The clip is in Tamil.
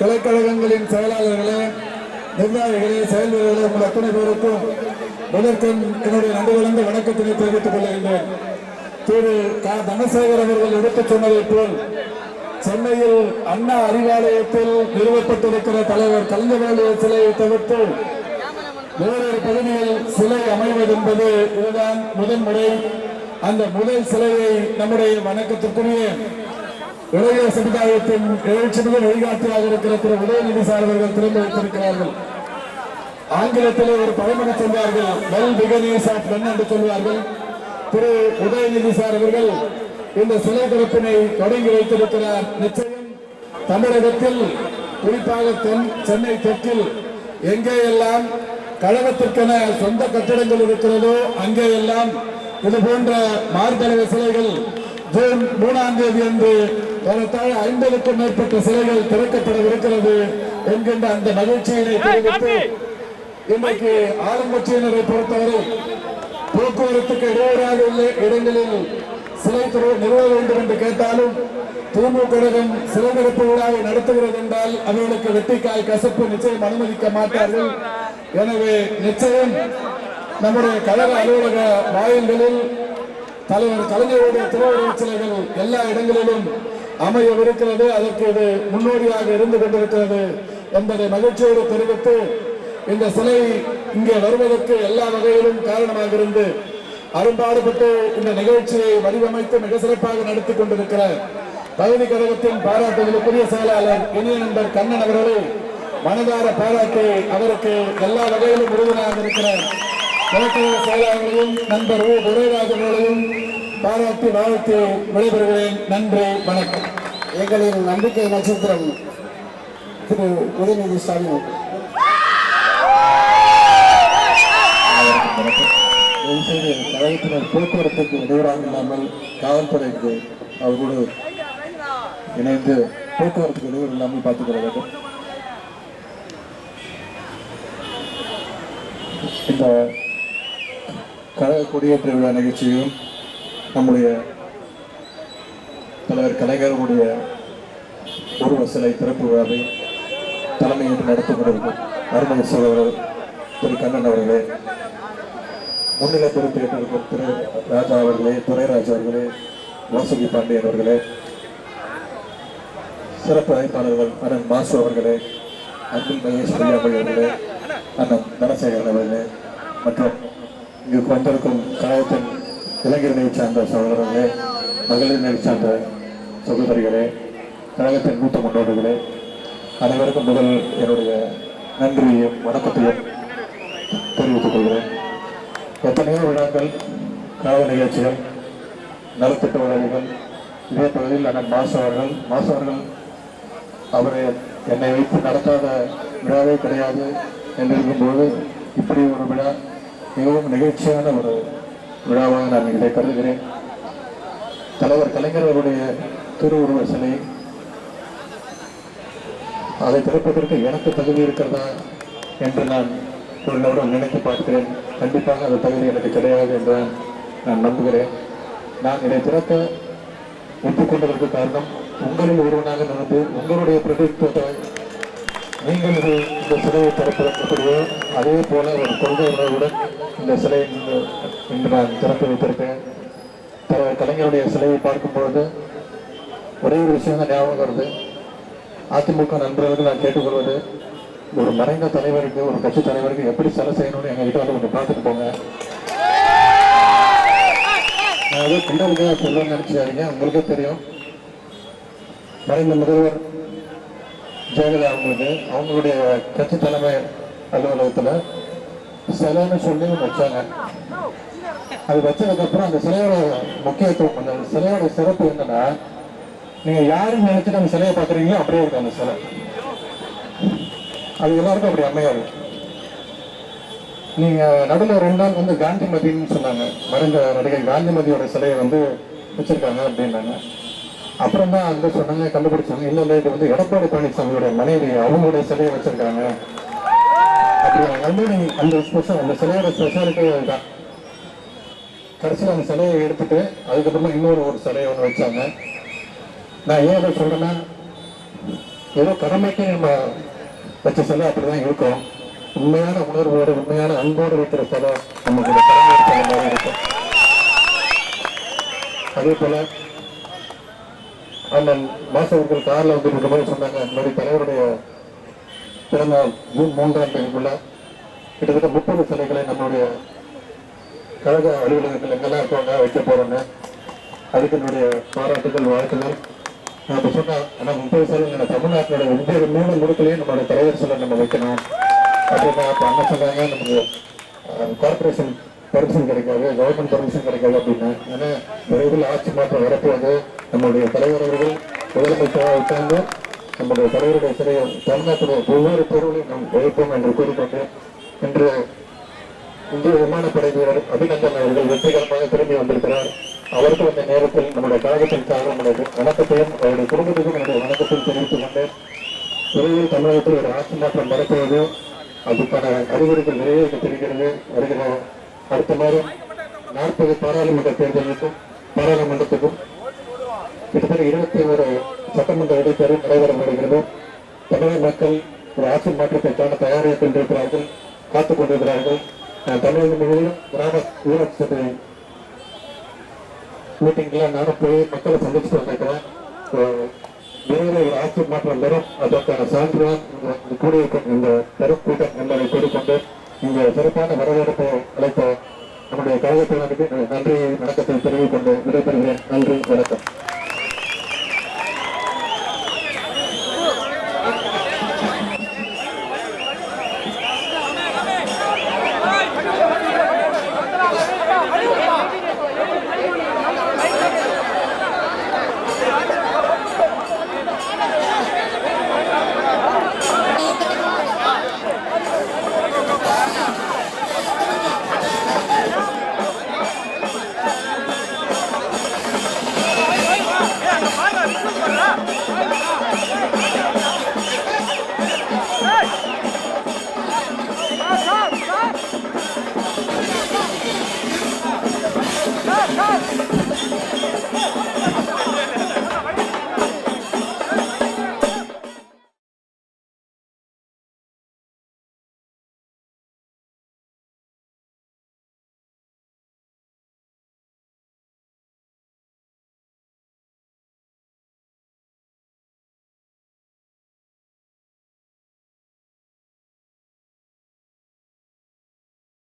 கிளைக்கழகங்களின் செயலாளர்களே, நிர்வாகிகளே, செயல் வீரர்களே, உங்கள் அத்தனை பேருக்கும் முதற்கண் என்னுடைய நன்றி கலந்த வணக்கத்தினை தெரிவித்துக் கொள்கின்றேன். திரு க. தனசேகர் அவர்கள் எடுத்துச் சொன்னதை போல் சென்னையில் அண்ணா அறிவாலயத்தில் நிறுவப்பட்டிருக்கிற தலைவர் கலைஞர் சிலையை தவிர்த்து வேறொரு பகுதியில் சிலை அமைவது என்பது இதுதான் முதன்முறை. அந்த முதல் சிலையை நம்முடைய வணக்கத்திற்குரிய இளைய சமுதாயத்தின் எழுச்சிமிகு வழிகாட்டியாக இருக்கிற திரு உதயநிதி சார் அவர்கள் திறந்து வைத்திருக்கிறார்கள். ஆங்கிலத்திலே ஒரு பழமொழி சொல்வார்கள், வெல் பிகினிங்ஸ் ஆஃப் டன் என்று சொல்வார்கள். திரு உதயநிதி சார் அவர்கள் இந்த சிலை திறப்பினை தொடங்கி வைத்திருக்கிறார். நிச்சயம் தமிழகத்தில், குறிப்பாக சென்னை தெற்கில் எங்கேயெல்லாம் கழகத்திற்கென சொந்த கட்டிடங்கள் இருக்கிறதோ அங்கேயெல்லாம் இது போன்ற மார்பளவு சிலைகள் ஜூன் 3ஆம் தேதி அன்று 50க்கும் மேற்பட்ட சிலைகள் திறக்கப்படவிருக்கிறது என்கின்ற அந்த மகிழ்ச்சியினை தெரிவித்து, இன்றைக்கு ஆளுங்கட்சியினரை பொறுத்தவரை போக்குவரத்துக்கு இடையூறாக உள்ள இடங்களில் சிலை நிறுவ வேண்டும் என்று கேட்டாலும் திமுக கழகம் சிலை திறப்பு விழாவை நடத்துகிறது என்றால் அவர்களுக்கு வெட்டிக்காய் கசப்பு நிச்சயம் அனுமதிக்க மாட்டார்கள். எனவே நிச்சயம் நம்முடைய கழக அலுவலக வாயில்களில் தலைவர் கலைஞருடைய திருவுருவச் சிலைகள் எல்லா இடங்களிலும் அமையவிருக்கிறது. அதற்கு இது முன்னோடியாக இருந்து கொண்டிருக்கிறது என்பதை மகிழ்ச்சியோடு தெரிவித்து, இந்த சிலை இங்கே வருவதற்கு எல்லா வகையிலும் காரணமாக இருந்து அரும்பாடுபட்டு இந்த நிகழ்ச்சியை வடிவமைத்து மிக சிறப்பாக நடத்தி கொண்டிருக்கிற பகுதி கழகத்தின் பாராட்டுதலுக்குரிய செயலாளர் இனிய நண்பர் கண்ணன் அவர்களை மனதார பாராட்டி அவருக்கு எல்லா வகையிலும் உறுதுணையாக இருக்கிற கிழக்கழக செயலாளர்களையும் நண்பர் ஓ. துரைராஜ் அவர்களையும் பாராட்டி வாழ்த்து விடைபெறுகிறேன். நன்றி, வணக்கம். எங்களின் நம்பிக்கை நட்சத்திரம் திரு உதயநிதி ஸ்டாலின் கழகத்தினர் போக்குவரத்துக்கு இடையூறாக இல்லாமல் காவல்துறைக்கு அவர்களோடு இணைந்து போக்குவரத்துக்கு இடையூறு இல்லாமல் பார்த்துக் கொள்ள வேண்டும். இந்த கழக கொடியேற்ற விழா நிகழ்ச்சியும் நம்முடைய தலைவர் கலைஞருடைய உருவ சிலை திறப்பு விழாவை தலைமையேற்று நடத்தி கொண்டிருக்கும் அருமை சகோதரர் திரு கண்ணன் அவர்களே, முன்னிலை பொறுப்பேற்றிருக்கும் திரு ராஜா அவர்களே, துரைராஜ் அவர்களே, வாசுகி பாண்டியன் அவர்களே, சிறப்பு அழைப்பாளர்கள் அண்ணன் மாசு அவர்களே, அன்பில் மகேஷ் பிரியாமொழி அவர்களே, அண்ணன் தனசேகரன் அவர்களே, மற்றும் இங்கு வந்திருக்கும் கழகத்தின் இளைஞர் நிலை சார்ந்த சகோதரர்களே, மகளிர் நிலை சார்ந்த சகோதரிகளே, கழகத்தின் மூத்த முன்னோடிகளே, அனைவருக்கும் முதல் என்னுடைய நன்றியையும் வணக்கத்தையும் தெரிவித்துக் கொள்கிறேன். எத்தனையோ விழாக்கள், கழக நிகழ்ச்சிகள், நலத்திட்ட உதவிகள் இதே பகுதியில் அண்ணன் மாசு அவர்கள் அவரை என்னை வைத்து நடத்தாத விழாவே கிடையாது என்றிருக்கும்போது இப்படி ஒரு விழா மிகவும் நிகழ்ச்சியான ஒரு விழாவாக நான் இதை கருதுகிறேன். தலைவர் கலைஞர் அவருடைய திருவுருவ சிலை அதை திறப்பதற்கு எனக்கு தகுதி இருக்கிறதா என்று நான் ஒரு நிமிடம் நினைத்து பார்க்கிறேன். கண்டிப்பாக அந்த தகுதி எனக்கு கிடையாது என்று நான் நம்புகிறேன். நான் இதை திறக்க ஒப்புக்கொண்டதற்கு காரணம், உங்களில் ஒருவனாக நடந்து உங்களுடைய பிரதித்துவத்தை நீங்கள் இந்த சிலையை திறப்பதற்கக்கூடிய அதே போல ஒரு கொள்கை உணர்வுடன் இந்த சிலையை இன்று நான் திறந்து வைத்திருக்கேன். கலைஞருடைய சிலையை பார்க்கும்பொழுது ஒரே ஒரு விஷயம் தான் ஞாபகம் வருது. அதிமுக நண்பர்களுக்கு நான் கேட்டுக்கொள்வது, ஒரு மறைந்த தலைவருக்கு, ஒரு கட்சி தலைவருக்கு எப்படி சிலை செய்யணும்னு எங்ககிட்ட வந்து கொஞ்சம் பார்த்துட்டு போங்க. நான் ஏதோ கிண்டலுக்காக சொல்லணும்னு நினைச்சாதீங்க. உங்களுக்கே தெரியும், மறைந்த முதல்வர் ஜெயலலிதா அவங்களுடைய கட்சி தலைமை அலுவலகத்தில் சிலைன்னு சொல்லி வச்சாங்க. அது வச்சதுக்கப்புறம் அந்த சிலையோட முக்கியத்துவம், அந்த சிலையோட சிறப்பு என்னன்னா, நீங்க யாரும் நினைச்சிட்டு அந்த சிலையை பார்க்குறீங்களோ அப்படியே இருக்கும் அந்த சிலை. அது எல்லாருக்கும் அப்படி அமையாது. நீங்க நடுவில் 2 நாள் வந்து காந்திமதினு சொன்னாங்க, மறைந்த நடிகை காந்திமதியோட சிலையை வச்சிருக்காங்க அப்படின்னாங்க. அப்புறம் தான் வந்து சொன்னாங்க, கண்டுபிடிச்சாங்க, இல்லை இது வந்து எடப்பாடி பழனிசாமியோட மனைவி அவங்களுடைய சிலையை வச்சிருக்காங்க அப்படி. அந்த சிலையோட ஸ்பெஷாலிட்டி அதுதான். கடைசியில் அந்த சிலையை எடுத்துட்டு அதுக்கப்புறமா இன்னொரு சிலையை ஒன்று வச்சாங்க. நான் ஏன் அதை சொல்றேன்னா, ஏதோ கடமைக்கு நம்ம வச்ச சிலை அப்படிதான் இருக்கும். உண்மையான உணர்வோடு உண்மையான அன்போடு வைக்கிற சிலை நமக்கு கடமை சிலை மாதிரி இருக்கும். அதே போல அண்ணன் மாசவர்கள் காரில் வந்து இருக்கும்போது சொன்னாங்க, இந்த மாதிரி தலைவருடைய பிறந்தநாள் ஜூன் 3ஆம் தேதிக்குள்ள கிட்டத்தட்ட 30 சிலைகளை நம்மளுடைய கழக அலுவலகங்கள் எங்கெல்லாம் இருக்காங்க வைக்க போறோன்னு. அதுக்கு என்னுடைய பாராட்டுகள், வாழ்த்துகள். நான் இப்போ சொன்னேன், ஆனால் 30 சிலை தமிழ்நாட்டினுடைய ஒவ்வொரு முடுக்களையும் நம்மளுடைய தலைவர் சிலை நம்ம வைக்கணும் அப்படின்னா அப்போ அண்ணன் சொன்னாங்க, நமக்கு கார்பரேஷன் பர்மிஷன் கிடைக்காது, கவர்மெண்ட் பர்மிஷன் கிடைக்காது அப்படின்னா. ஏன்னா விரைவில் ஆட்சி மாற்றம் வரப்போது. நம்முடைய தலைவர் அவர்கள் முதலமைச்சராக உட்கார்ந்து நம்முடைய தலைவருடைய சிலையை தமிழ்நாட்டுடைய ஒவ்வொரு பொருளையும் நாம் வைப்போம் என்று கூறிக்கொண்டு இன்று இந்திய விமானப்படை வீரர் அபிநந்தன் அவர்கள் வெற்றிகரமாக திரும்பி வந்திருக்கிறார். அவருக்கும் இந்த நேரத்தில் நம்முடைய கழகத்தின் சார்பாக நம்முடைய வணக்கத்தையும் அவருடைய குடும்பத்துக்கும் என்னுடைய வணக்கத்தையும் தெரிவித்துக் கொண்டு விரைவில் தமிழகத்தில் ஒரு ஆட்சி மாற்றம் வரப்போவது, அதுக்கான அறிகுறிகள் நிறைய தெரிகிறது. வருகிற அடுத்த மாதம் 40 பாராளுமன்ற தேர்தலுக்கும் பாராளுமன்றத்துக்கும் கிட்டத்தட்ட 21 சட்டமன்ற இடைத்தேர்தல் நடைபெற வருகிறது. தமிழக மக்கள் ஒரு ஆட்சி மாற்றத்தை காண தயாராக கொண்டிருக்கிறார்கள், காத்துக் கொண்டிருக்கிறார்கள். தமிழகம் முழுவதும் கிராம ஊராட்சி சபை மீட்டிங்ல நானும் போய் மக்களை சந்திச்சுட்டு வந்திருக்கிறேன். விரைவில் ஒரு ஆட்சி மாற்றம் வரும், அதற்கான சான்றுதான் கூடியிருக்கும் இந்த பெருக்கூட்டம் என்பதை கூறிக்கொண்டு இந்த சிறப்பான வரவேற்பை அழைத்த நம்முடைய கழகத்தினருக்கு நன்றி வணக்கத்தை தெரிவித்துக் கொண்டு விடைபெறுகிறேன். நன்றி, வணக்கம்.